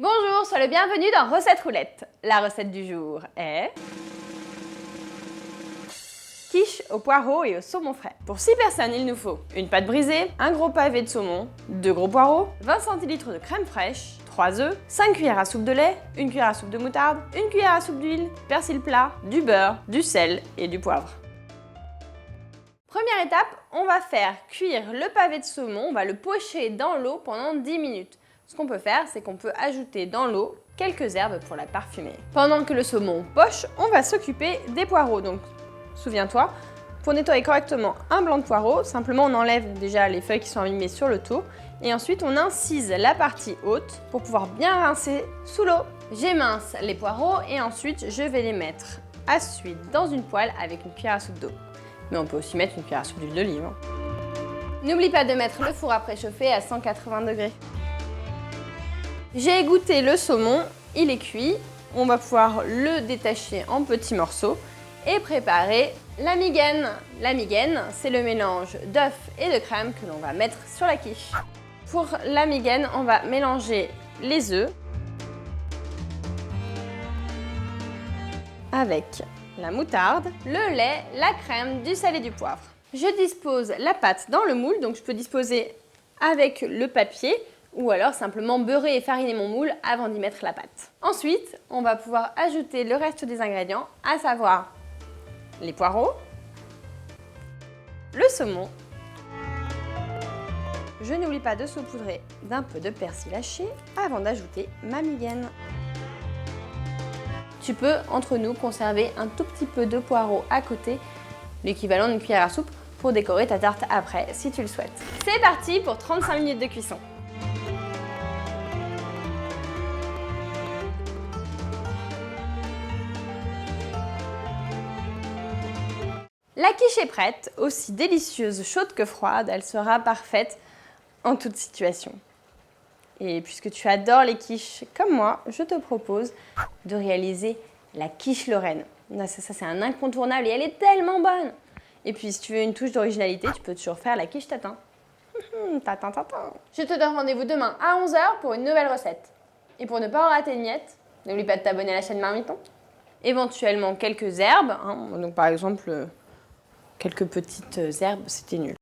Bonjour, sois le bienvenu dans Recette Roulette. La recette du jour est quiche au poireau et au saumon frais. Pour 6 personnes, il nous faut une pâte brisée, un gros pavé de saumon, 2 gros poireaux, 20 centilitres de crème fraîche, 3 œufs, 5 cuillères à soupe de lait, 1 cuillère à soupe de moutarde, 1 cuillère à soupe d'huile, persil plat, du beurre, du sel et du poivre. Première étape, on va faire cuire le pavé de saumon, on va le pocher dans l'eau pendant 10 minutes. Ce qu'on peut faire, c'est qu'on peut ajouter dans l'eau quelques herbes pour la parfumer. Pendant que le saumon poche, on va s'occuper des poireaux. Donc, souviens-toi, pour nettoyer correctement un blanc de poireau, simplement on enlève déjà les feuilles qui sont abîmées sur le tour et ensuite on incise la partie haute pour pouvoir bien rincer sous l'eau. J'émince les poireaux et ensuite je vais les mettre à suite dans une poêle avec une cuillère à soupe d'eau. Mais on peut aussi mettre une cuillère à soupe d'huile d'olive. N'oublie pas de mettre le four à préchauffer à 180 degrés. J'ai égoutter le saumon, il est cuit. On va pouvoir le détacher en petits morceaux et préparer la migaine. La migaine, c'est le mélange d'œufs et de crème que l'on va mettre sur la quiche. Pour la migaine, on va mélanger les œufs avec la moutarde, le lait, la crème, du sel et du poivre. Je dispose la pâte dans le moule, donc je peux disposer avec le papier ou alors simplement beurrer et fariner mon moule avant d'y mettre la pâte. Ensuite, on va pouvoir ajouter le reste des ingrédients, à savoir les poireaux, le saumon. Je n'oublie pas de saupoudrer d'un peu de persil haché avant d'ajouter ma migaine. Tu peux, entre nous, conserver un tout petit peu de poireaux à côté, l'équivalent d'une cuillère à soupe, pour décorer ta tarte après, si tu le souhaites. C'est parti pour 35 minutes de cuisson. La quiche est prête, aussi délicieuse chaude que froide, elle sera parfaite en toute situation. Et puisque tu adores les quiches comme moi, je te propose de réaliser la quiche Lorraine. Ça c'est un incontournable et elle est tellement bonne. Et puis si tu veux une touche d'originalité, tu peux toujours faire la quiche tatin. Tatin. Je te donne rendez-vous demain à 11 h pour une nouvelle recette. Et pour ne pas en rater une miette, n'oublie pas de t'abonner à la chaîne Marmiton. Éventuellement quelques herbes, donc par exemple quelques petites herbes, c'était nul.